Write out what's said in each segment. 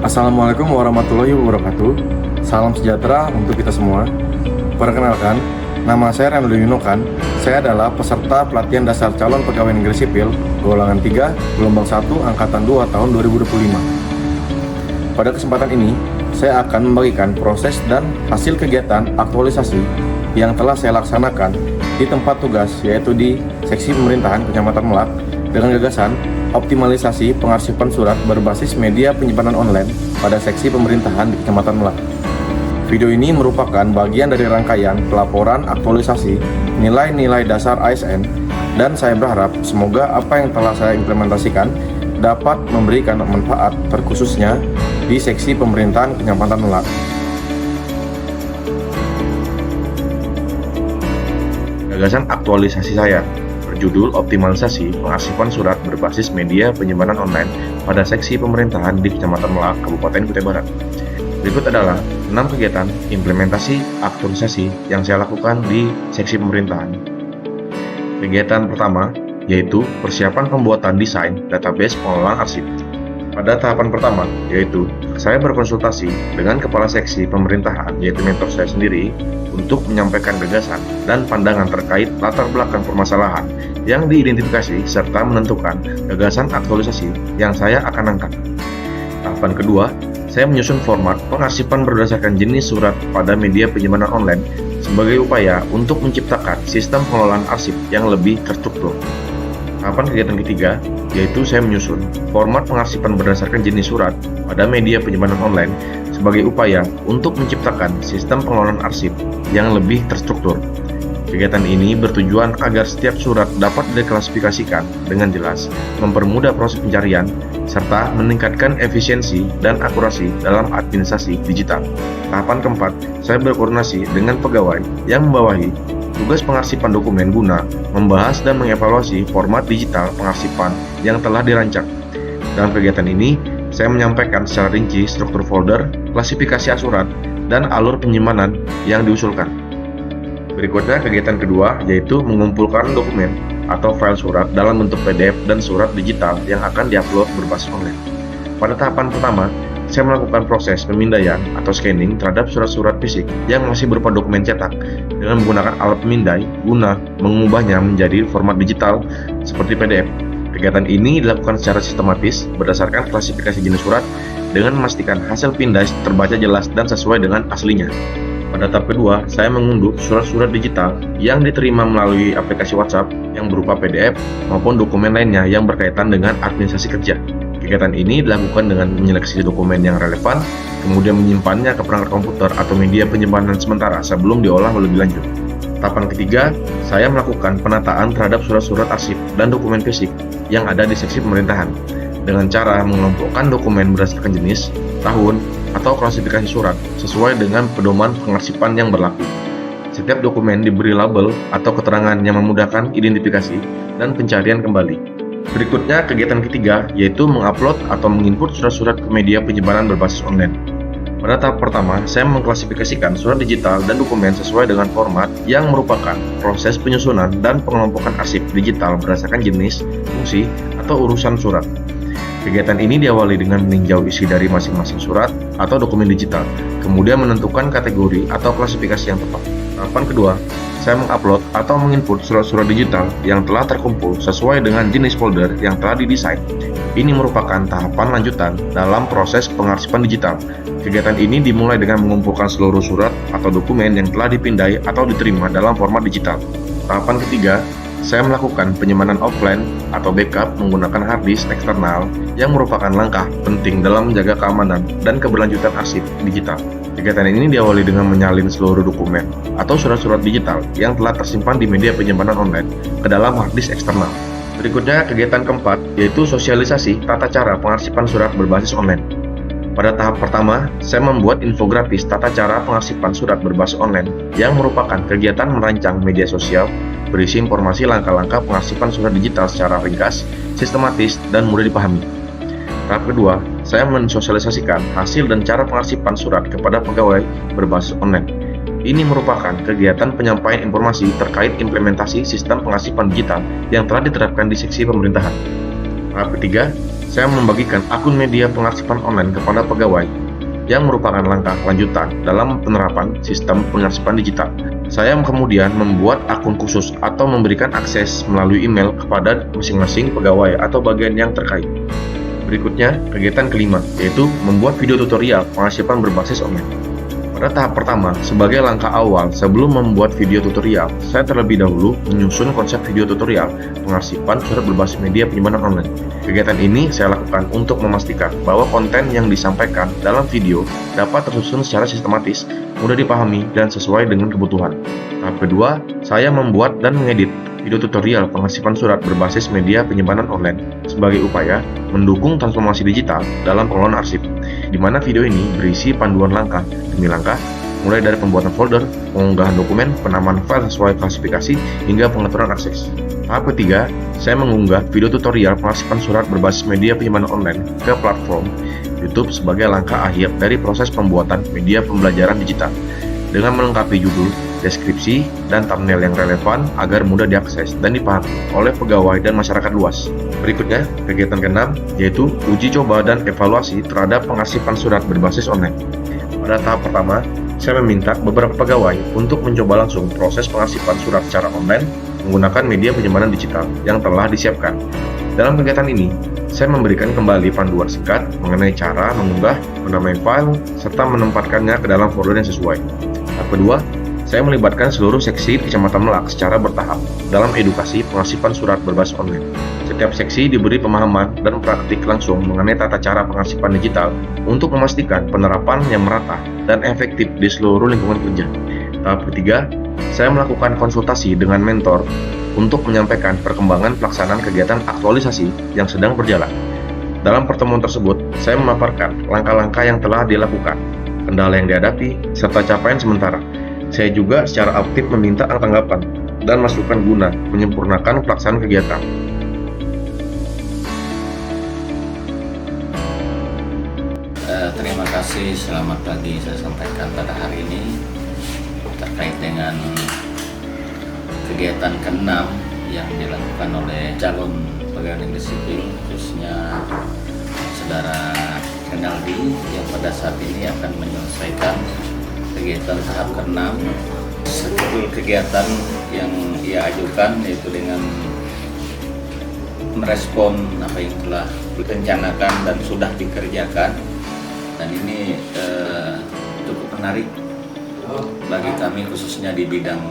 Assalamualaikum warahmatullahi wabarakatuh. Salam sejahtera untuk kita semua. Perkenalkan, nama saya Renaldo Yunokan. Saya adalah peserta pelatihan dasar calon pegawai negeri sipil golongan 3, gelombang 1, angkatan 2 tahun 2025. Pada kesempatan ini, saya akan membagikan proses dan hasil kegiatan aktualisasi yang telah saya laksanakan di tempat tugas, yaitu di Seksi Pemerintahan Kecamatan Melak dengan gagasan optimalisasi pengarsipan surat berbasis media penyimpanan online pada Seksi Pemerintahan di Kecamatan Melak. Video ini merupakan bagian dari rangkaian pelaporan aktualisasi nilai-nilai dasar ASN, dan saya berharap semoga apa yang telah saya implementasikan dapat memberikan manfaat terkhususnya di Seksi Pemerintahan Kecamatan Melak. Gagasan aktualisasi saya berjudul optimalisasi pengarsipan surat berbasis media penyimpanan online pada Seksi Pemerintahan di Kecamatan Melak, Kabupaten Kutai Barat. Berikut adalah 6 kegiatan implementasi aktualisasi yang saya lakukan di Seksi Pemerintahan. Kegiatan pertama yaitu persiapan pembuatan desain database pengelolaan arsip. Pada tahapan pertama, yaitu saya berkonsultasi dengan Kepala Seksi Pemerintahan, yaitu mentor saya sendiri, untuk menyampaikan gagasan dan pandangan terkait latar belakang permasalahan yang diidentifikasi serta menentukan gagasan aktualisasi yang saya akan angkat. Tahapan kedua, saya menyusun format pengarsipan berdasarkan jenis surat pada media penyimpanan online sebagai upaya untuk menciptakan sistem pengelolaan arsip yang lebih terstruktur. Tahapan kegiatan ketiga, yaitu saya menyusun format pengarsipan berdasarkan jenis surat pada media penyimpanan online sebagai upaya untuk menciptakan sistem pengelolaan arsip yang lebih terstruktur. Kegiatan ini bertujuan agar setiap surat dapat diklasifikasikan dengan jelas, mempermudah proses pencarian, serta meningkatkan efisiensi dan akurasi dalam administrasi digital. Tahapan keempat, saya berkoordinasi dengan pegawai yang membawahi tugas pengarsipan dokumen guna membahas dan mengevaluasi format digital pengarsipan yang telah dirancang. Dalam kegiatan ini, saya menyampaikan secara rinci struktur folder, klasifikasi surat, dan alur penyimpanan yang diusulkan. Berikutnya, kegiatan kedua yaitu mengumpulkan dokumen atau file surat dalam bentuk PDF dan surat digital yang akan diupload berbasis online. Pada tahapan pertama, saya melakukan proses pemindaian atau scanning terhadap surat-surat fisik yang masih berupa dokumen cetak dengan menggunakan alat pemindai guna mengubahnya menjadi format digital seperti PDF. Kegiatan ini dilakukan secara sistematis berdasarkan klasifikasi jenis surat dengan memastikan hasil pindai terbaca jelas dan sesuai dengan aslinya. Pada tahap kedua, saya mengunduh surat-surat digital yang diterima melalui aplikasi WhatsApp yang berupa PDF maupun dokumen lainnya yang berkaitan dengan administrasi kerja. Kegiatan ini dilakukan dengan menyeleksi dokumen yang relevan, kemudian menyimpannya ke perangkat komputer atau media penyimpanan sementara sebelum diolah lebih lanjut. Tahapan ketiga, saya melakukan penataan terhadap surat-surat arsip dan dokumen fisik yang ada di Seksi Pemerintahan dengan cara mengelompokkan dokumen berdasarkan jenis, tahun, atau klasifikasi surat sesuai dengan pedoman pengarsipan yang berlaku. Setiap dokumen diberi label atau keterangan yang memudahkan identifikasi dan pencarian kembali. Berikutnya, kegiatan ketiga yaitu mengupload atau menginput surat-surat ke media penyimpanan berbasis online. Pada tahap pertama, saya mengklasifikasikan surat digital dan dokumen sesuai dengan format yang merupakan proses penyusunan dan pengelompokan arsip digital berdasarkan jenis, fungsi, atau urusan surat. Kegiatan ini diawali dengan meninjau isi dari masing-masing surat atau dokumen digital, kemudian menentukan kategori atau klasifikasi yang tepat. Tahapan kedua, saya mengupload atau menginput surat-surat digital yang telah terkumpul sesuai dengan jenis folder yang telah didesain. Ini merupakan tahapan lanjutan dalam proses pengarsipan digital. Kegiatan ini dimulai dengan mengumpulkan seluruh surat atau dokumen yang telah dipindai atau diterima dalam format digital. Tahapan ketiga, saya melakukan penyimpanan offline atau backup menggunakan hard disk eksternal yang merupakan langkah penting dalam menjaga keamanan dan keberlanjutan arsip digital. Kegiatan ini diawali dengan menyalin seluruh dokumen atau surat-surat digital yang telah tersimpan di media penyimpanan online ke dalam hard disk eksternal. Berikutnya, kegiatan keempat yaitu sosialisasi tata cara pengarsipan surat berbasis online. Pada tahap pertama, saya membuat infografis tata cara pengarsipan surat berbasis online yang merupakan kegiatan merancang media sosial berisi informasi langkah-langkah pengarsipan surat digital secara ringkas, sistematis, dan mudah dipahami. Tahap kedua, saya mensosialisasikan hasil dan cara pengarsipan surat kepada pegawai berbasis online. Ini merupakan kegiatan penyampaian informasi terkait implementasi sistem pengarsipan digital yang telah diterapkan di Seksi Pemerintahan. Tahap ketiga, saya membagikan akun media pengarsipan online kepada pegawai yang merupakan langkah lanjutan dalam penerapan sistem pengarsipan digital. Saya kemudian membuat akun khusus atau memberikan akses melalui email kepada masing-masing pegawai atau bagian yang terkait. Berikutnya, kegiatan kelima, yaitu membuat video tutorial pengarsipan berbasis online. Pada tahap pertama, sebagai langkah awal sebelum membuat video tutorial, saya terlebih dahulu menyusun konsep video tutorial pengarsipan surat berbasis media penyimpanan online. Kegiatan ini saya lakukan untuk memastikan bahwa konten yang disampaikan dalam video dapat tersusun secara sistematis, mudah dipahami, dan sesuai dengan kebutuhan. Tahap kedua, saya membuat dan mengedit video tutorial pengarsipan surat berbasis media penyimpanan online sebagai upaya mendukung transformasi digital dalam pengelolaan arsip, di mana video ini berisi panduan langkah demi langkah, mulai dari pembuatan folder, pengunggahan dokumen, penamaan file sesuai klasifikasi, hingga pengaturan akses. Tahap ketiga, saya mengunggah video tutorial pengarsipan surat berbasis media penyimpanan online ke platform YouTube sebagai langkah akhir dari proses pembuatan media pembelajaran digital, dengan melengkapi judul, deskripsi, dan thumbnail yang relevan agar mudah diakses dan dipahami oleh pegawai dan masyarakat luas. Berikutnya, kegiatan keenam, yaitu uji coba dan evaluasi terhadap pengarsipan surat berbasis online. Pada tahap pertama, saya meminta beberapa pegawai untuk mencoba langsung proses pengarsipan surat secara online menggunakan media penyimpanan digital yang telah disiapkan. Dalam kegiatan ini, saya memberikan kembali panduan singkat mengenai cara mengunggah, menamai file, serta menempatkannya ke dalam folder yang sesuai. Tahap kedua, saya melibatkan seluruh seksi Kecamatan Melak secara bertahap dalam edukasi pengarsipan surat berbasis online. Setiap seksi diberi pemahaman dan praktik langsung mengenai tata cara pengarsipan digital untuk memastikan penerapan yang merata dan efektif di seluruh lingkungan kerja. Tahap ketiga, saya melakukan konsultasi dengan mentor untuk menyampaikan perkembangan pelaksanaan kegiatan aktualisasi yang sedang berjalan. Dalam pertemuan tersebut, saya memaparkan langkah-langkah yang telah dilakukan, kendala yang dihadapi, serta capaian sementara. Saya juga secara aktif meminta tanggapan dan masukan guna menyempurnakan pelaksanaan kegiatan. Terima kasih, selamat pagi saya sampaikan pada hari ini terkait dengan kegiatan ke-6 yang dilakukan oleh calon pegawai negeri sipil, khususnya Saudara Renaldi yang pada saat ini akan menyelesaikan kegiatan tahap ke-6. Seluruh kegiatan yang ia ajukan yaitu dengan merespon apa yang telah direncanakan dan sudah dikerjakan, dan ini cukup menarik bagi kami khususnya di bidang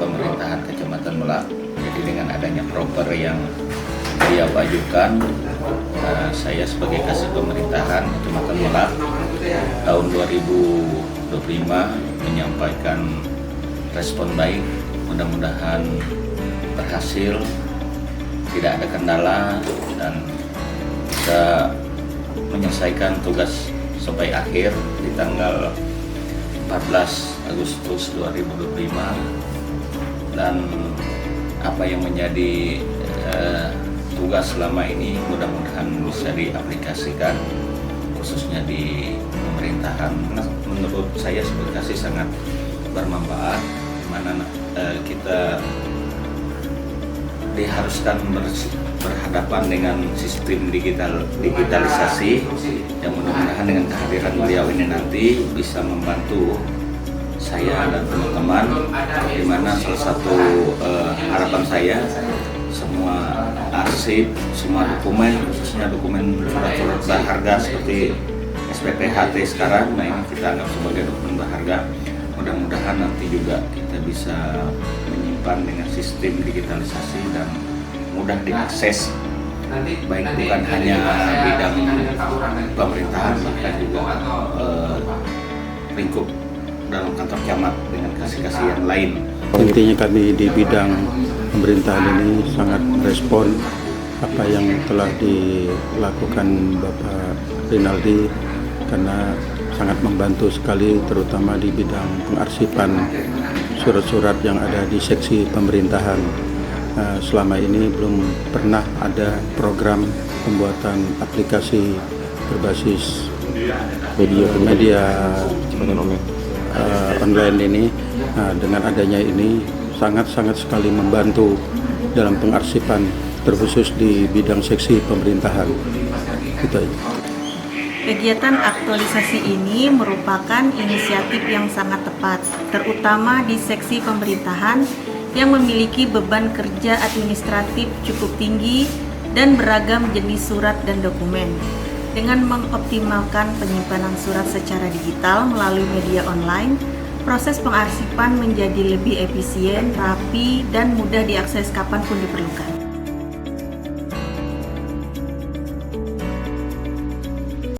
pemerintahan Kecamatan Melak. Jadi dengan adanya proper yang dia ajukan, saya sebagai kasih pemerintahan Kecamatan Melak tahun 2025 menyampaikan respon baik, mudah-mudahan berhasil, tidak ada kendala, dan bisa menyelesaikan tugas sampai akhir di tanggal 14 Agustus 2025. Dan apa yang menjadi tugas selama ini mudah-mudahan bisa diaplikasikan khususnya di pemerintahan. Menurut saya sebagai kasih sangat bermanfaat, di mana kita diharuskan berhadapan dengan sistem digitalisasi yang mudah-mudahan dengan kehadiran beliau ini nanti bisa membantu saya dan teman-teman, di mana salah satu harapan saya semua arsip, semua dokumen, khususnya dokumen surat-surat berharga seperti SPPHT sekarang, nah ini kita anggap sebagai dokumen berharga. Mudah-mudahan nanti juga kita bisa menyimpan dengan sistem digitalisasi dan mudah diakses, baik bukan hanya bidang pemerintahan, bahkan juga lingkup dalam kantor camat dengan kasih-kasih yang lain. Intinya kami di bidang pemerintahan ini sangat merespon apa yang telah dilakukan Bapak Rinaldi, karena sangat membantu sekali terutama di bidang pengarsipan surat-surat yang ada di seksi pemerintahan. Selama ini belum pernah ada program pembuatan aplikasi berbasis media online ini. Dengan adanya ini sangat-sangat sekali membantu dalam pengarsipan, terkhusus di bidang seksi pemerintahan. Gitu aja. Kegiatan aktualisasi ini merupakan inisiatif yang sangat tepat, terutama di seksi pemerintahan yang memiliki beban kerja administratif cukup tinggi dan beragam jenis surat dan dokumen. Dengan mengoptimalkan penyimpanan surat secara digital melalui media online, proses pengarsipan menjadi lebih efisien, rapi, dan mudah diakses kapanpun diperlukan.